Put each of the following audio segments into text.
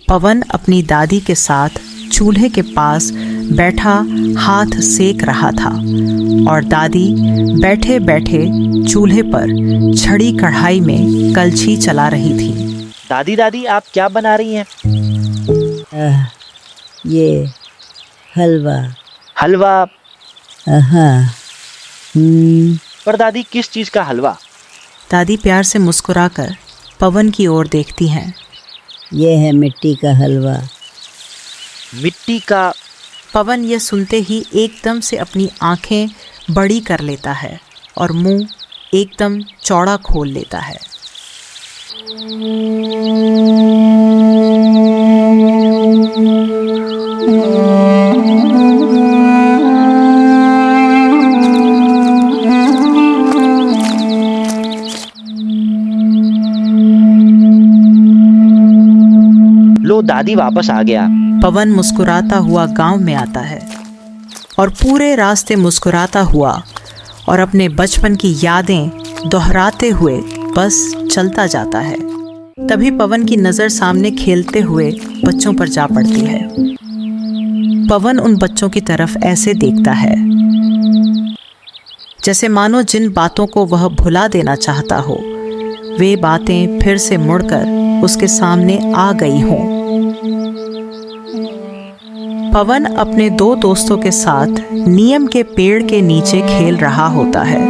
पवन अपनी दादी के साथ चूल्हे के पास बैठा हाथ सेक रहा था और दादी बैठे बैठे चूल्हे पर छड़ी कढ़ाई में कलछी चला रही थी। दादी दादी आप क्या बना रही हैं? ये हलवा। हलवा? हाँ। पर दादी किस चीज का हलवा? दादी प्यार से मुस्कुराकर पवन की ओर देखती हैं। ये है मिट्टी का हलवा। मिट्टी का? पवन यह सुनते ही एकदम से अपनी आंखें बड़ी कर लेता है और मुंह एकदम चौड़ा खोल लेता है। लो दादी वापस आ गया। पवन मुस्कुराता हुआ गांव में आता है और पूरे रास्ते मुस्कुराता हुआ और अपने बचपन की यादें दोहराते हुए बस चलता जाता है। तभी पवन की नज़र सामने खेलते हुए बच्चों पर जा पड़ती है। पवन उन बच्चों की तरफ ऐसे देखता है जैसे मानो जिन बातों को वह भुला देना चाहता हो वे बातें फिर से मुड़कर उसके सामने आ गई हों। पवन अपने दो दोस्तों के साथ नीम के पेड़ के नीचे खेल रहा होता है।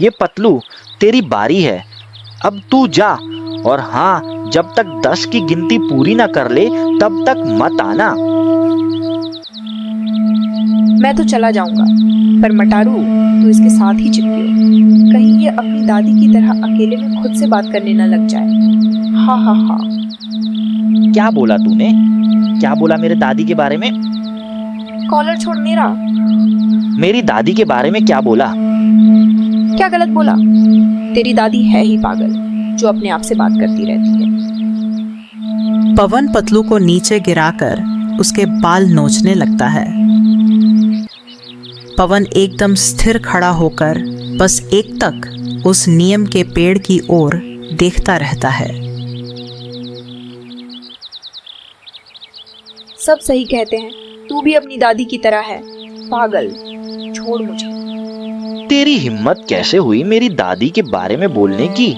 ये पतलू तेरी बारी है, अब तू जा। और हाँ, जब तक 10 की गिनती पूरी ना कर ले तब तक मत आना। मैं तो चला जाऊंगा, पर मटारू तू इसके साथ ही चिपकी हो, कहीं ये अपनी दादी की तरह अकेले में खुद से बात करने न लग जाए। हाँ हाँ हाँ। क्या बोला तूने? क्या बोला मेरे दादी के बारे में? कॉलर छोड़ मेरा। मेरी दादी के बारे में क्या बोला? क्या गलत बोला? तेरी दादी है ही पागल जो अपने आप से बात करती रहती है। पवन पतलू को नीचे गिराकर उसके बाल नोचने लगता है। पवन एकदम स्थिर खड़ा होकर बस एकटक उस नीम के पेड़ की ओर देखता रहता है। सब सही कहते हैं, तू भी अपनी दादी की तरह है, पागल। छोड़ मुझे। तेरी हिम्मत कैसे हुई मेरी दादी के बारे में बोलने की?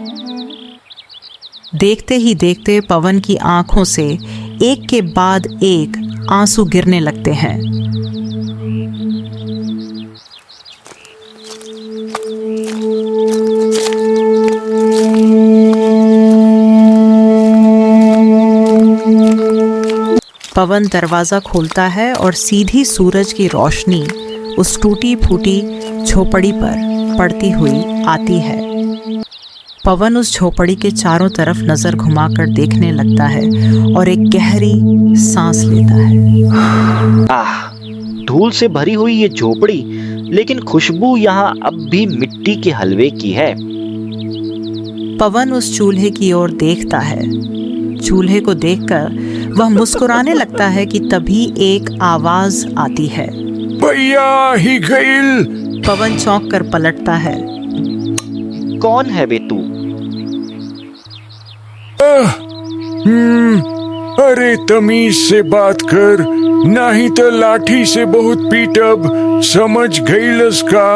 देखते ही देखते पवन की आंखों से एक के बाद एक आंसू गिरने लगते हैं। पवन दरवाजा खोलता है और सीधी सूरज की रोशनी उस टूटी फूटी झोपड़ी पर पड़ती हुई आती है। पवन उस झोपड़ी के चारों तरफ नजर घुमाकर देखने लगता है और एक गहरी सांस लेता है। आह, धूल से भरी हुई ये झोपड़ी, लेकिन खुशबू यहाँ अब भी मिट्टी के हलवे की है। पवन उस चूल्हे की ओर देखता है। चूल्हे को देखकर वह मुस्कुराने लगता है कि तभी एक आवाज आती है। भैया ही गईल। पवन चौंक कर पलटता है। कौन है बे तू? अरे तमीज से बात कर, नहीं तो लाठी से बहुत पीटब, समझ गईलस का?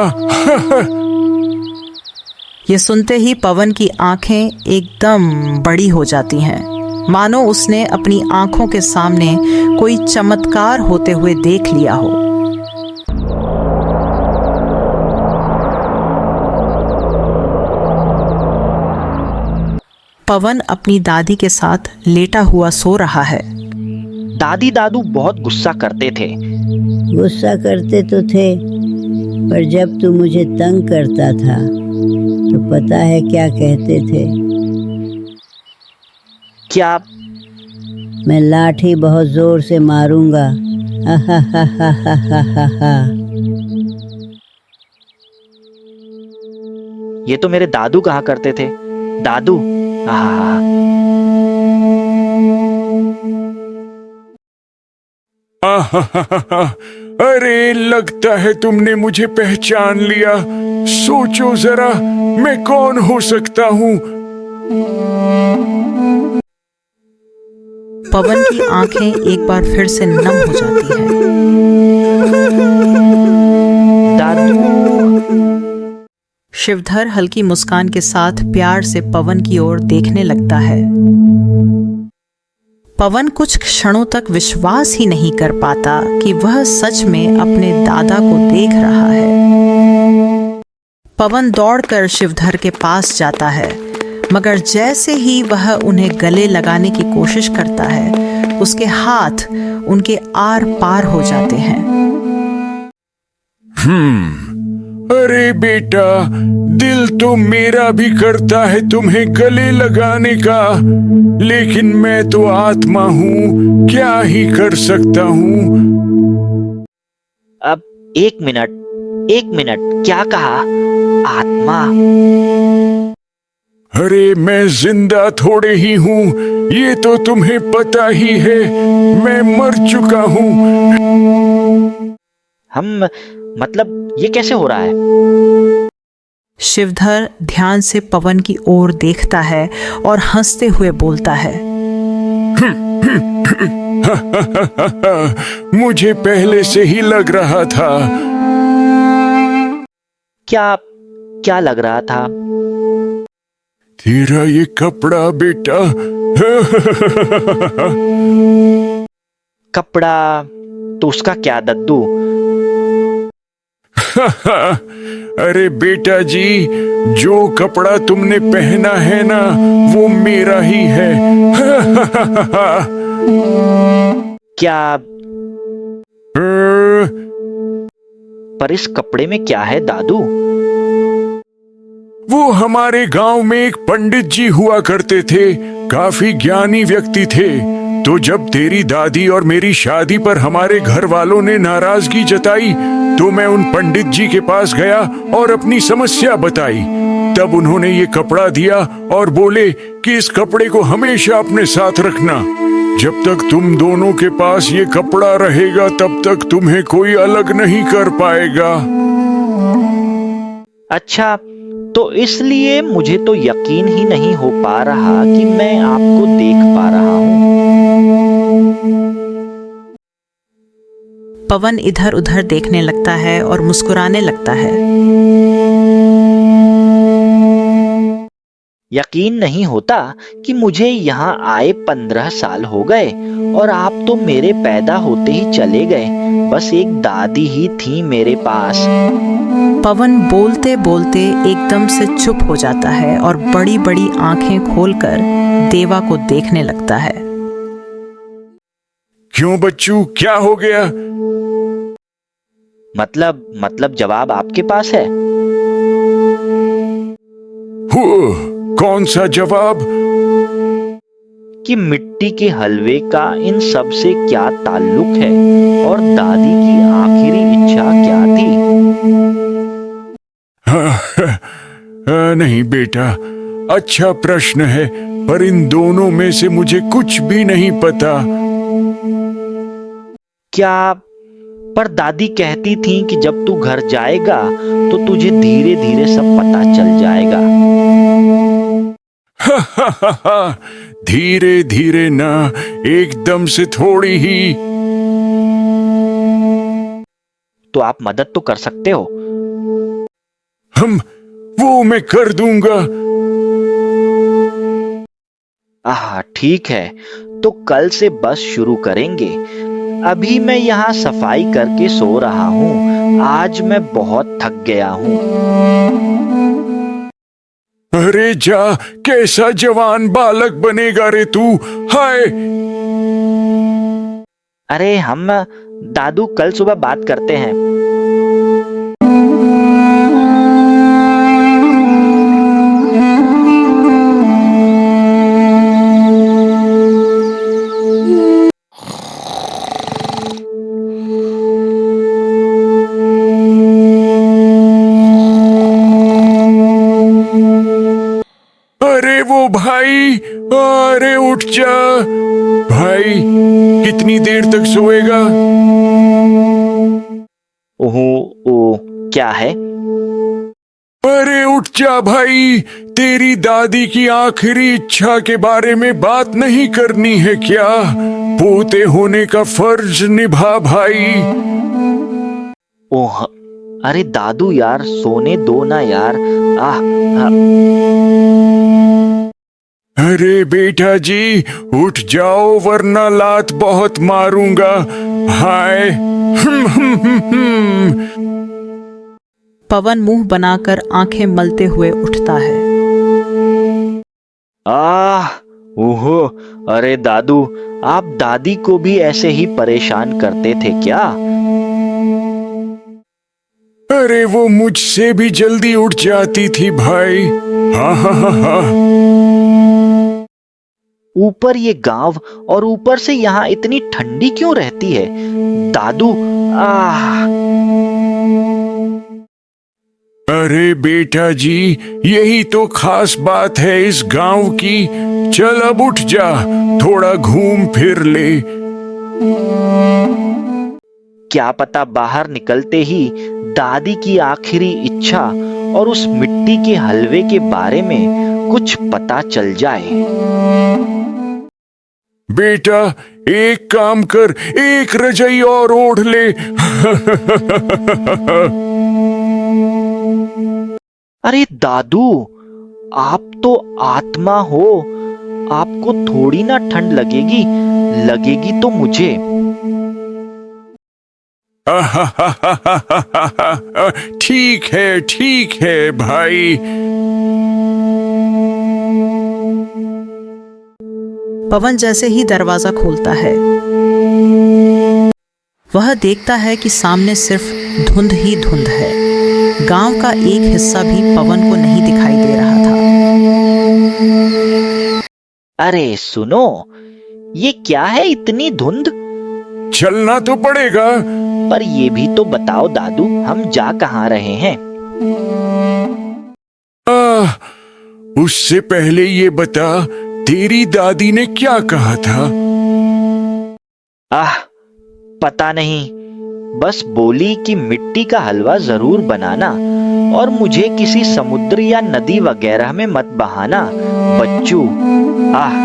ये सुनते ही पवन की आंखें एकदम बड़ी हो जाती हैं, मानो उसने अपनी आंखों के सामने कोई चमत्कार होते हुए देख लिया हो। पवन अपनी दादी के साथ लेटा हुआ सो रहा है। दादी दादू बहुत गुस्सा करते थे। गुस्सा करते तो थे, पर जब तू मुझे तंग करता था तो पता है क्या कहते थे? क्या? मैं लाठी बहुत जोर से मारूंगा। ये तो मेरे दादू कहा करते थे। दादू। आहा। आहा, अरे लगता है तुमने मुझे पहचान लिया। सोचो जरा, मैं कौन हो सकता हूँ? पवन की आंखें एक बार फिर से नम हो जाती हैं। दादू, शिवधर हल्की मुस्कान के साथ प्यार से पवन की ओर देखने लगता है। पवन कुछ क्षणों तक विश्वास ही नहीं कर पाता कि वह सच में अपने दादा को देख रहा है। पवन दौड़कर शिवधर के पास जाता है, मगर जैसे ही वह उन्हें गले लगाने की कोशिश करता है, उसके हाथ उनके आर पार हो जाते हैं। अरे बेटा, दिल तो मेरा भी करता है तुम्हें गले लगाने का, लेकिन मैं तो आत्मा हूँ, क्या ही कर सकता हूँ। अब एक मिनट, क्या कहा? आत्मा? अरे मैं जिंदा थोड़े ही हूँ, ये तो तुम्हें पता ही है। मैं मर चुका हूँ। मतलब ये कैसे हो रहा है? शिवधर ध्यान से पवन की ओर देखता है और हंसते हुए बोलता है, मुझे पहले से ही लग रहा था। क्या लग रहा था? तेरा ये कपड़ा बेटा। कपड़ा? तो उसका क्या दद्दू? अरे बेटा जी, जो कपड़ा तुमने पहना है ना, वो मेरा ही है। क्या? पर इस कपड़े में क्या है दादू? वो हमारे गांव में एक पंडित जी हुआ करते थे, काफी ज्ञानी व्यक्ति थे। तो जब तेरी दादी और मेरी शादी पर हमारे घर वालों ने नाराजगी जताई, तो मैं उन पंडित जी के पास गया और अपनी समस्या बताई। तब उन्होंने ये कपड़ा दिया और बोले कि इस कपड़े को हमेशा अपने साथ रखना। जब तक तुम दोनों के पास ये कपड़ा रहेगा, तब तक तुम्हें कोई अलग नहीं कर पाएगा। अच्छा, तो इसलिए मुझे तो यकीन ही नहीं हो पा रहा कि मैं आपको देख पा रहा हूँ। पवन इधर उधर देखने लगता है और मुस्कुराने लगता है। यकीन नहीं होता कि मुझे यहाँ आए 15 साल हो गए और आप तो मेरे पैदा होते ही चले गए। बस एक दादी ही थी मेरे पास। पवन बोलते बोलते एकदम से चुप हो जाता है और बड़ी बड़ी आंखें खोलकर देवा को देखने लगता है। क्यों बच्चू, क्या हो गया? मतलब जवाब आपके पास है? कौन सा जवाब? कि मिट्टी के हलवे का इन सब से क्या ताल्लुक है और दादी की आखिरी इच्छा क्या थी? नहीं बेटा, अच्छा प्रश्न है, पर इन दोनों में से मुझे कुछ भी नहीं पता। क्या? पर दादी कहती थी कि जब तू घर जाएगा तो तुझे धीरे धीरे सब पता चल जाएगा। धीरे धीरे ना, एकदम से थोड़ी ही। तो आप मदद तो कर सकते हो। वो मैं कर दूंगा। ठीक है, तो कल से बस शुरू करेंगे। अभी मैं यहाँ सफाई करके सो रहा हूँ। आज मैं बहुत थक गया हूँ। अरे जा, कैसा जवान बालक बनेगा रे तू। हाय! अरे हम दादू कल सुबह बात करते हैं। अरे वो भाई, अरे उठ जा भाई, कितनी इतनी देर तक सोएगा? ओहो, ओ क्या है? अरे उठ जा भाई, तेरी दादी की आखिरी इच्छा के बारे में बात नहीं करनी है क्या? पोते होने का फर्ज निभा भाई। ओह, अरे दादू यार, सोने दो ना यार। आह, अरे बेटा जी, उठ जाओ वरना लात बहुत मारूंगा। हाय। पवन मुंह बनाकर आंखें मलते हुए उठता है। आह, ओहो, अरे दादू, आप दादी को भी ऐसे ही परेशान करते थे क्या? अरे वो मुझसे भी जल्दी उठ जाती थी भाई। हाँ हाँ हाँ हाँ। ऊपर ये गांव और ऊपर से यहाँ इतनी ठंडी क्यों रहती है दादू? आह, अरे बेटा जी, यही तो खास बात है इस गांव की। चल अब उठ जा, थोड़ा घूम फिर ले। क्या पता बाहर निकलते ही दादी की आखिरी इच्छा और उस मिट्टी के हलवे के बारे में कुछ पता चल जाए। बेटा एक काम कर, एक रजाई और ओढ़ ले। अरे दादू, आप तो आत्मा हो, आपको थोड़ी ना ठंड लगेगी, लगेगी तो मुझे। ठीक है भाई। पवन जैसे ही दरवाजा खोलता है, वह देखता है कि सामने सिर्फ धुंध ही धुंध है। गांव का एक हिस्सा भी पवन को नहीं दिखाई दे रहा था। अरे सुनो, ये क्या है इतनी धुंध? चलना तो पड़ेगा। पर ये भी तो बताओ दादू, हम जा कहाँ रहे हैं? उससे पहले ये बता, तेरी दादी ने क्या कहा था? आह, पता नहीं, बस बोली कि मिट्टी का हलवा जरूर बनाना और मुझे किसी समुद्र या नदी वगैरह में मत बहाना बच्चू। आह,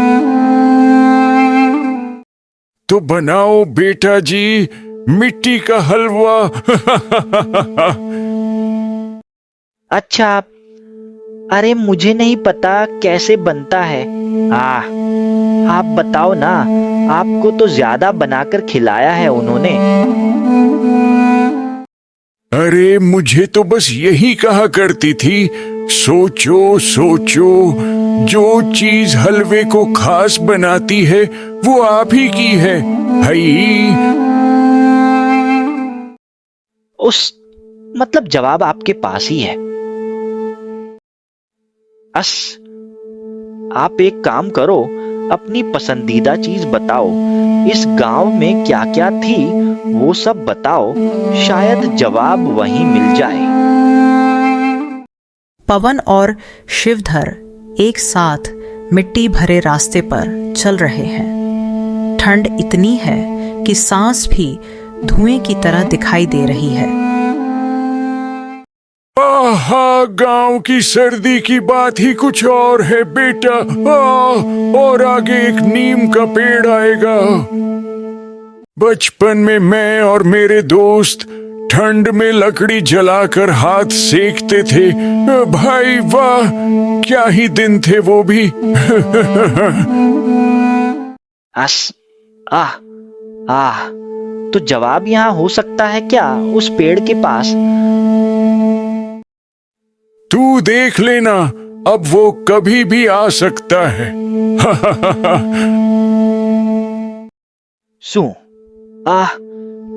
तो बनाओ बेटा जी, मिट्टी का हलवा। अच्छा, अरे मुझे नहीं पता कैसे बनता है। आह, आप बताओ ना, आपको तो ज्यादा बनाकर खिलाया है उन्होंने। अरे मुझे तो बस यही कहा करती थी, सोचो सोचो, जो चीज हलवे को खास बनाती है वो आप ही की है भाई। मतलब जवाब आपके पास ही है। आप एक काम करो, अपनी पसंदीदा चीज बताओ। इस गांव में क्या क्या थी वो सब बताओ, शायद जवाब वहीं मिल जाए। पवन और शिवधर एक साथ मिट्टी भरे रास्ते पर चल रहे हैं। ठंड इतनी है कि सांस भी धुएं की तरह दिखाई दे रही है। आहा, गांव की सर्दी की बात ही कुछ और है बेटा। और आगे एक नीम का पेड़ आएगा। बचपन में मैं और मेरे दोस्त ठंड में लकड़ी जलाकर हाथ सेकते थे भाई। वाह, क्या ही दिन थे वो भी। तो जवाब यहाँ हो सकता है क्या, उस पेड़ के पास? तू देख लेना, अब वो कभी भी आ सकता है। सु,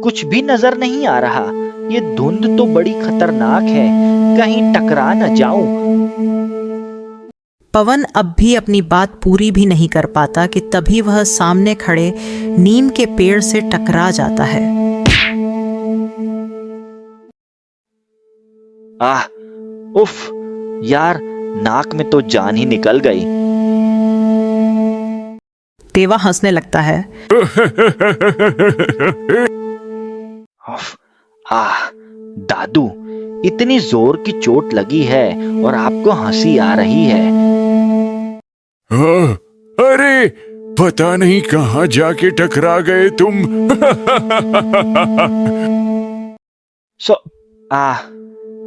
कुछ भी नजर नहीं आ रहा। ये धुंध तो बड़ी खतरनाक है, कहीं टकरा न जाऊं। पवन अब भी अपनी बात पूरी भी नहीं कर पाता कि तभी वह सामने खड़े नीम के पेड़ से टकरा जाता है। उफ, यार, नाक में तो जान ही निकल गई। देवा हंसने लगता है। दादू, इतनी जोर की चोट लगी है और आपको हंसी आ रही है। हाँ, अरे पता नहीं कहाँ जाके टकरा गए तुम।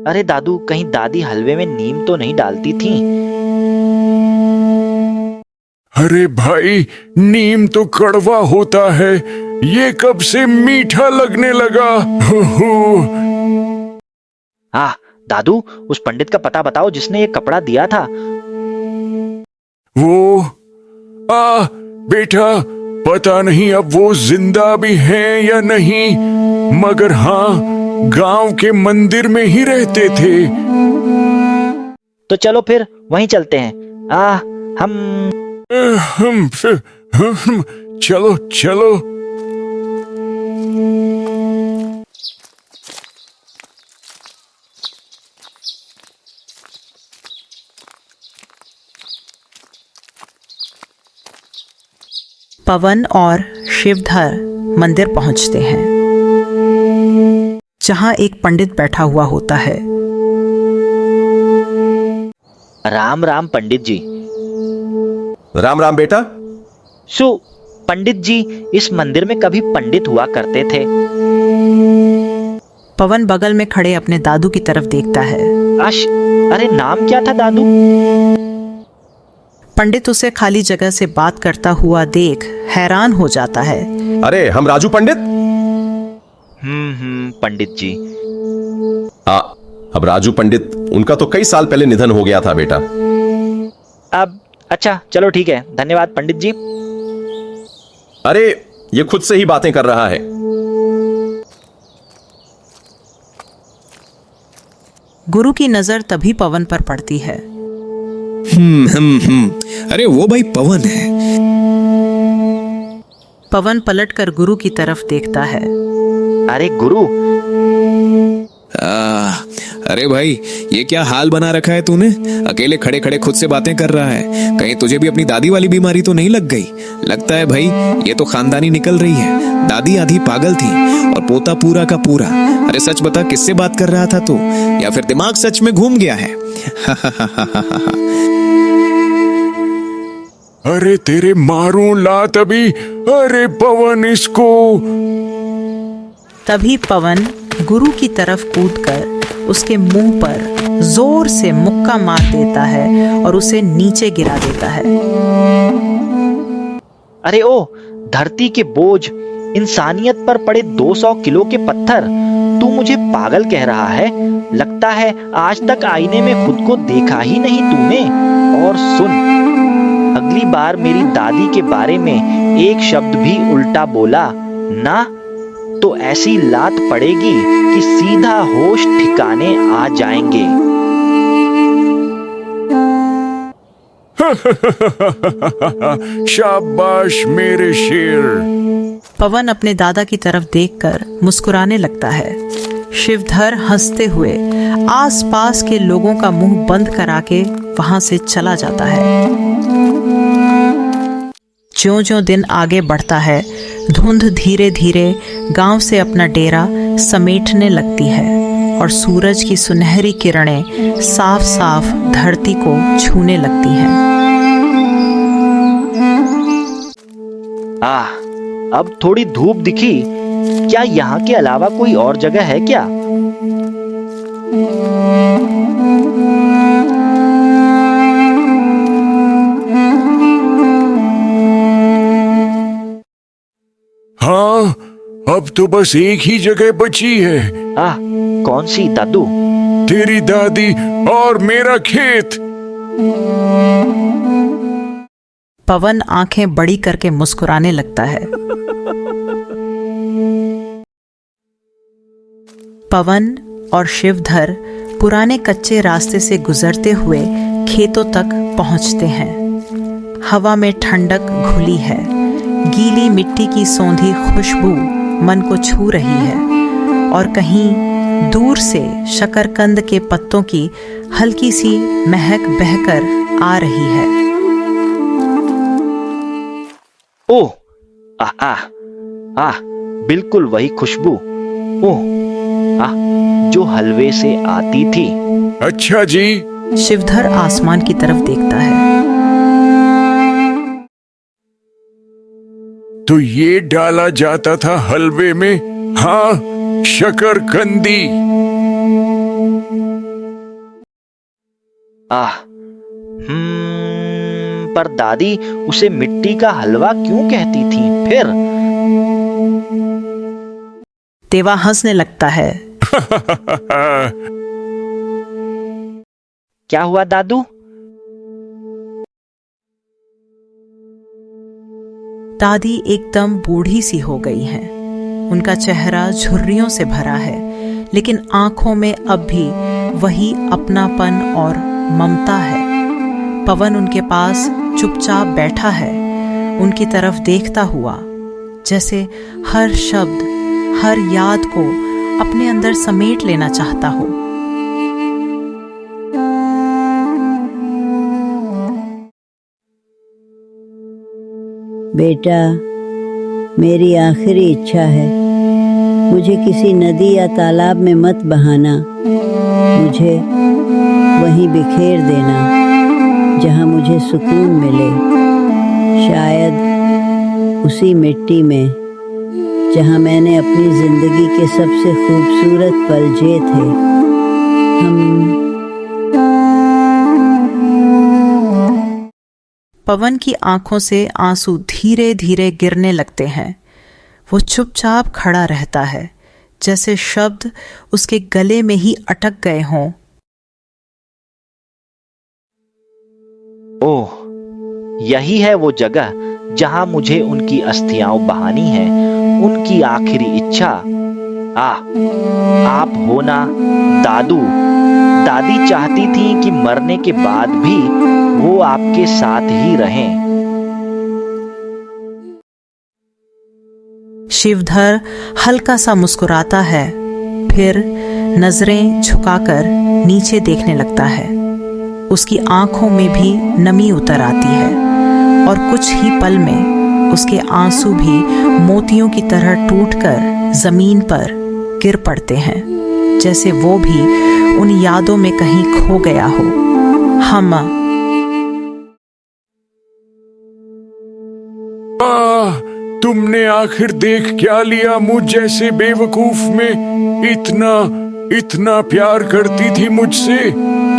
अरे दादू, कहीं दादी हलवे में नीम तो नहीं डालती थी? अरे भाई, नीम तो कड़वा होता है, ये कब से मीठा लगने लगा। दादू, उस पंडित का पता बताओ जिसने ये कपड़ा दिया था। वो बेटा, पता नहीं अब वो जिंदा भी हैं या नहीं, मगर हाँ, गांव के मंदिर में ही रहते थे। तो चलो फिर वहीं चलते हैं। चलो चलो। पवन और शिवधर मंदिर पहुंचते हैं, जहां एक पंडित बैठा हुआ होता है। राम राम पंडित जी। राम राम बेटा। पंडित जी, इस मंदिर में कभी पंडित हुआ करते थे? पवन बगल में खड़े अपने दादू की तरफ देखता है। अरे नाम क्या था दादू? पंडित उसे खाली जगह से बात करता हुआ देख हैरान हो जाता है। अरे हम राजू पंडित। पंडित जी। अब राजू पंडित, उनका तो कई साल पहले निधन हो गया था बेटा। अब अच्छा, चलो ठीक है, धन्यवाद पंडित जी। अरे ये खुद से ही बातें कर रहा है। गुरु की नजर तभी पवन पर पड़ती है। अरे वो भाई पवन है। पवन पलटकर गुरु की तरफ देखता है। अरे गुरु। अरे भाई, ये क्या हाल बना रखा है तूने? अकेले खड़े खड़े खुद से बातें कर रहा है। कहीं तुझे भी अपनी दादी वाली बीमारी तो नहीं लग गई? लगता है भाई ये तो खानदानी निकल रही है। दादी आधी पागल थी और पोता पूरा का पूरा। अरे सच बता, किससे बात कर रहा था तू, या फिर दिमाग सच में घूम गया है? अरे तेरे मारूं लात अभी। अरे पवन, इसको। तभी पवन गुरु की तरफ कूदकर उसके मुंह पर जोर से मुक्का मार देता है और उसे नीचे गिरा देता है। अरे ओ धरती के बोझ, इंसानियत पर पड़े 200 किलो के पत्थर, तू मुझे पागल कह रहा है? लगता है आज तक आईने में खुद को देखा ही नहीं तूने। और सुन, अगली बार मेरी दादी के बारे में एक शब्द भी उल्टा बोला ना, तो ऐसी लात पड़ेगी कि सीधा होश ठिकाने आ जाएंगे। शाबाश मेरे शेर। पवन अपने दादा की तरफ देखकर मुस्कुराने लगता है। शिवधर हंसते हुए आसपास के लोगों का मुंह बंद करा के वहां से चला जाता है। ज्यों-ज्यों दिन आगे बढ़ता है, धुंध धीरे धीरे गांव से अपना डेरा समेटने लगती है और सूरज की सुनहरी किरणें साफ साफ धरती को छूने लगती हैं। अब थोड़ी धूप दिखी। क्या यहाँ के अलावा कोई और जगह है क्या? हाँ, अब तो बस एक ही जगह बची है। कौन सी दादू? तेरी दादी और मेरा खेत। पवन आंखें बड़ी करके मुस्कुराने लगता है। पवन और शिवधर पुराने कच्चे रास्ते से गुजरते हुए खेतों तक पहुंचते हैं। हवा में ठंडक घुली है। गीली मिट्टी की सौंधी खुशबू मन को छू रही है और कहीं दूर से शकरकंद के पत्तों की हल्की सी महक बहकर आ रही है। ओह, आह आह आह, बिल्कुल वही खुशबू। ओह, आह, जो हलवे से आती थी। अच्छा जी। शिवधर आसमान की तरफ देखता है। तो ये डाला जाता था हलवे में? हाँ, शकरकंदी। आह, पर दादी उसे मिट्टी का हलवा क्यों कहती थी फिर? देवा हंसने लगता है। क्या हुआ दादू? दादी एकदम बूढ़ी सी हो गई हैं। उनका चेहरा झुर्रियों से भरा है, लेकिन आंखों में अब भी वही अपनापन और ममता है। पवन उनके पास चुपचाप बैठा है, उनकी तरफ देखता हुआ, जैसे हर शब्द, हर याद को अपने अंदर समेट लेना चाहता हो। बेटा, मेरी आखिरी इच्छा है, मुझे किसी नदी या तालाब में मत बहाना। मुझे वहीं बिखेर देना जहाँ मुझे सुकून मिले। शायद उसी मिट्टी में जहाँ मैंने अपनी जिंदगी के सबसे खूबसूरत पल जिए थे। पवन की आंखों से आंसू धीरे धीरे गिरने लगते हैं। वो चुपचाप खड़ा रहता है, जैसे शब्द उसके गले में ही अटक गए हों। ओह, यही है वो जगह जहां मुझे उनकी अस्थियां बहानी है, उनकी आखिरी इच्छा। आप हो ना दादू? दादी चाहती थी कि मरने के बाद भी वो आपके साथ ही रहें। शिवधर हल्का सा मुस्कुराता है, फिर नजरें झुकाकर नीचे देखने लगता है। उसकी आंखों में भी नमी उतर आती है और कुछ ही पल में उसके आंसू भी मोतियों की तरह टूटकर जमीन पर गिर पड़ते हैं, जैसे वो भी उन यादों में कहीं खो गया हो। तुमने आखिर देख क्या लिया मुझ जैसे बेवकूफ में? इतना प्यार करती थी मुझसे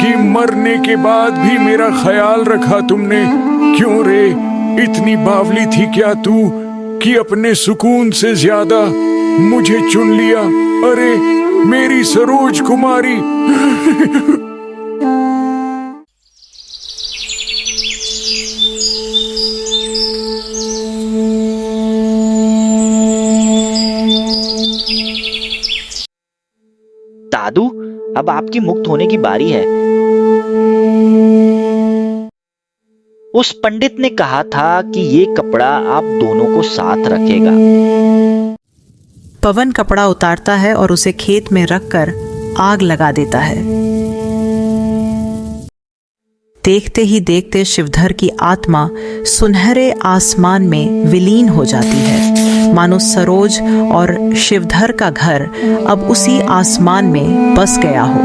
कि मरने के बाद भी मेरा ख्याल रखा तुमने। क्यों रे, इतनी बावली थी क्या तू कि अपने सुकून से ज्यादा मुझे चुन लिया? अरे मेरी सरोज कुमारी। दादू, अब आपकी मुक्त होने की बारी है। उस पंडित ने कहा था कि ये कपड़ा आप दोनों को साथ रखेगा। पवन कपड़ा उतारता है और उसे खेत में रखकर आग लगा देता है। देखते ही देखते शिवधर की आत्मा सुनहरे आसमान में विलीन हो जाती है, मानो सरोज और शिवधर का घर अब उसी आसमान में बस गया हो।